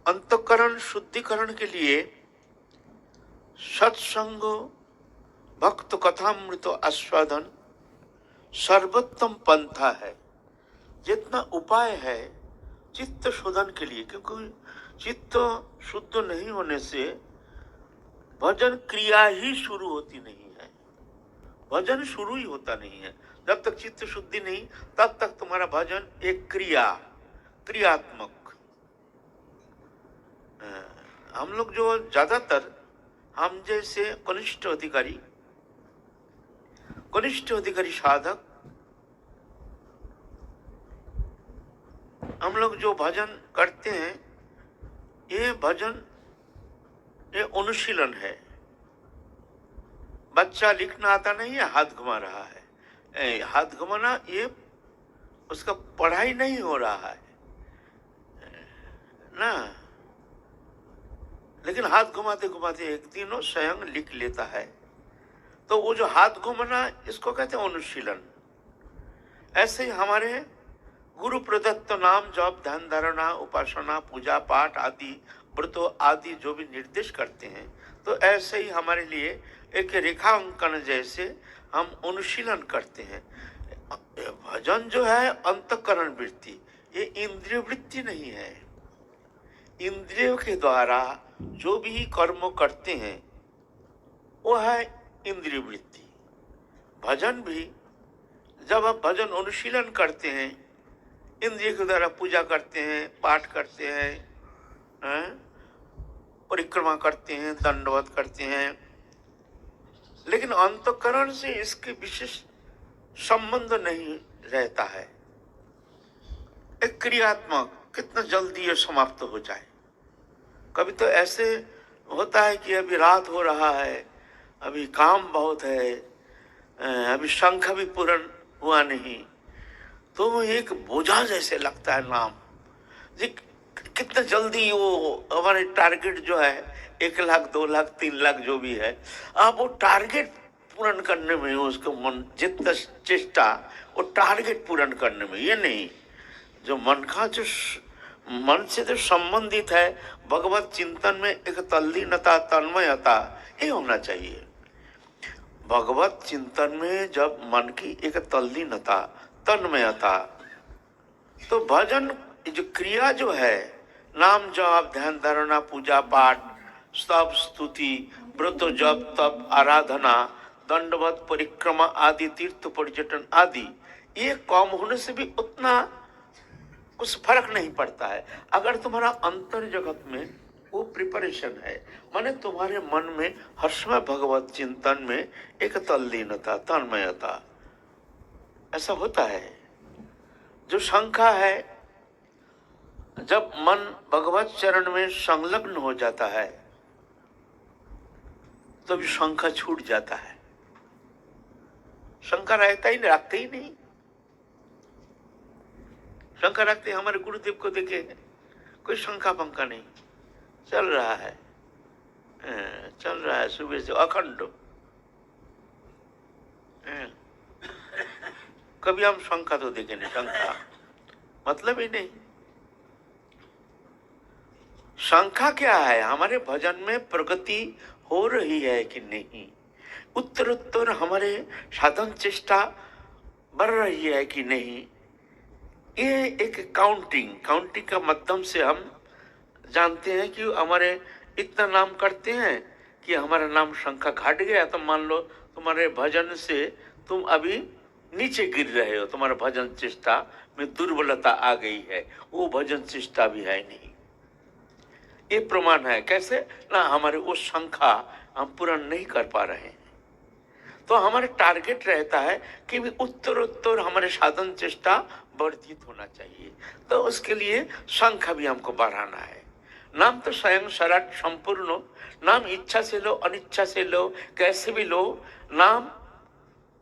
अंतःकरण शुद्धिकरण के लिए सत्संग, भक्त कथामृत आस्वादन सर्वोत्तम पंथा है। जितना उपाय है चित्त शोधन के लिए, क्योंकि चित्त शुद्ध नहीं होने से भजन क्रिया ही शुरू होती नहीं है, भजन शुरू ही होता नहीं है। जब तक चित्त शुद्धि नहीं, तब तक तुम्हारा भजन एक क्रियात्मक। हम लोग जो ज्यादातर, हम जैसे कनिष्ठ अधिकारी साधक, हम लोग जो भजन करते हैं, ये भजन ये अनुशीलन है। बच्चा लिखना आता नहीं है, हाथ घुमा रहा है, हाथ घुमाना ये उसका पढ़ाई नहीं हो रहा है ना, लेकिन हाथ घुमाते घुमाते एक दिन वो स्वयं लिख लेता है। तो वो जो हाथ घुमाना, इसको कहते हैं अनुशीलन। ऐसे ही हमारे गुरु प्रदत्त नाम जप, ध्यान धारणा, उपासना, पूजा पाठ आदि, व्रतों आदि जो भी निर्देश करते हैं, तो ऐसे ही हमारे लिए एक रेखांकन जैसे हम अनुशीलन करते हैं। भजन जो है अंतःकरण वृत्ति, ये इंद्रिय वृत्ति नहीं है। इंद्रियों के द्वारा जो भी कर्म करते हैं वो है इंद्रिय वृत्ति। भजन भी, जब आप भजन अनुशीलन करते हैं, इंद्रिय के द्वारा पूजा करते हैं, पाठ करते हैं, परिक्रमा करते हैं, दंडवत करते हैं, लेकिन अंतःकरण से इसके विशेष संबंध नहीं रहता है। एक क्रियात्मक, कितना जल्दी ये समाप्त हो जाए। कभी तो ऐसे होता है कि अभी रात हो रहा है, अभी काम बहुत है, अभी शंख भी पूर्ण हुआ नहीं, तो वो एक बोझा जैसे लगता है नाम जी। कितना जल्दी वो हमारे टारगेट जो है 1 लाख 2 लाख 3 लाख जो भी है, आप वो टारगेट पूर्ण करने में उसको मन जितना चेष्टा, वो टारगेट पूर्ण करने में, ये नहीं जो मन का जो मन से जो संबंधित है भगवत चिंतन में एक तल्लीनता, तन्मयता, ये होना चाहिए। भगवत चिंतन में जब मन की एक तल्लीनता, तन्मयता, तो भजन जो क्रिया जो है, नाम जप, ध्यान धारणा, पूजा पाठ, स्तव स्तुति, व्रत जप तप आराधना, दंडवत परिक्रमा आदि, तीर्थ पर्यटन आदि, ये कम होने से भी उतना कुछ फर्क नहीं पड़ता है। अगर तुम्हारा अंतर जगत में वो प्रिपरेशन है, माने तुम्हारे मन में हर्षमय भगवत चिंतन में एक तल्लीनता, तन्मयता, ऐसा होता है। जो शंका है, जब मन भगवत चरण में संलग्न हो जाता है तो भी शंका छूट जाता है। शंका रहता ही नहीं, रखते ही नहीं। शंका रखते हमारे गुरुदेव को देखे, कोई शंका पंका नहीं, चल रहा है सुबह से अखंड। कभी हम शंका तो देखे नहीं, शंका मतलब ही नहीं। शंका क्या है? हमारे भजन में प्रगति हो रही है कि नहीं, उत्तरोत्तर हमारे साधन चेष्टा बढ़ रही है कि नहीं, ये एक काउंटिंग का माध्यम से हम जानते हैं कि हमारे इतना नाम करते हैं कि हमारा नाम शंका घट गया, तो मान लो तुम्हारे भजन से तुम अभी नीचे गिर रहे हो, तुम्हारा भजन चेष्टा में दुर्बलता आ गई है, वो भजन चेष्टा भी है नहीं। ये प्रमाण है। कैसे ना, हमारे वो शंका हम पूर्ण नहीं कर पा रहे हैं, तो हमारे टारगेट रहता है कि भी उत्तरोत्तर हमारे साधन चेष्टा वर्धित होना चाहिए। तो उसके लिए शंका भी हमको बढ़ाना है। नाम तो स्वयं सरट संपूर्ण हो, नाम इच्छा से लो, अनिच्छा से लो, कैसे भी लो, नाम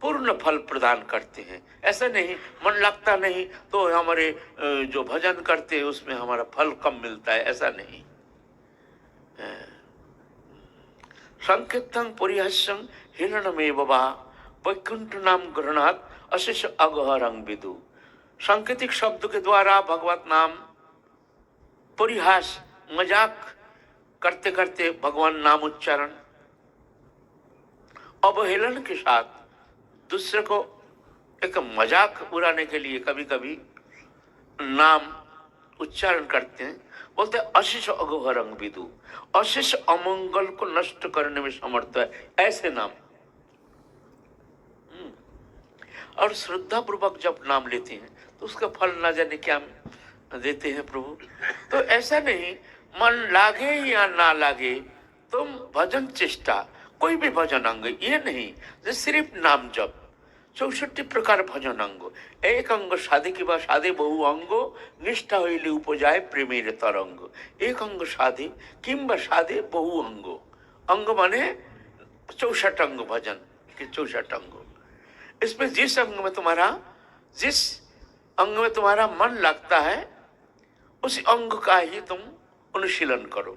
पूर्ण फल प्रदान करते हैं। ऐसा नहीं मन लगता नहीं तो हमारे जो भजन करते हैं उसमें हमारा फल कम मिलता है, ऐसा नहीं। संकीर्तन परिहास्यं हिरणमेव वा वैकुंठ नाम ग्रहणात् अशेष अगहरं विदु। सांकेतिक शब्द के द्वारा भगवत नाम परिहास मजाक करते करते भगवान नाम उच्चारण, अवहेलन के साथ दूसरे को एक मजाक उड़ाने के लिए कभी कभी नाम उच्चारण करते हैं, बोलते हैं अशिष अघोहरंग विदु, अशिष अमंगल को नष्ट करने में समर्थ है ऐसे नाम। और श्रद्धा पूर्वक जब नाम लेते हैं तो उसका फल ना जाने क्या देते हैं प्रभु। तो ऐसा नहीं, मन लागे या ना लागे तुम भजन चेष्टा, कोई भी भजन अंग ये नहीं जो सिर्फ नाम जप, 64 प्रकार भजन अंग, एक अंग साधे कि साधे बहु अंग, निष्ठा हইলে उपजाए प्रेमेर तरंग, एक अंग साधे किंबा साधे बहु अंग, अंग माने 64 अंग भजन के 64 अंग। इसमें जिस अंग में तुम्हारा मन लगता है उस अंग का ही तुम अनुशीलन करो।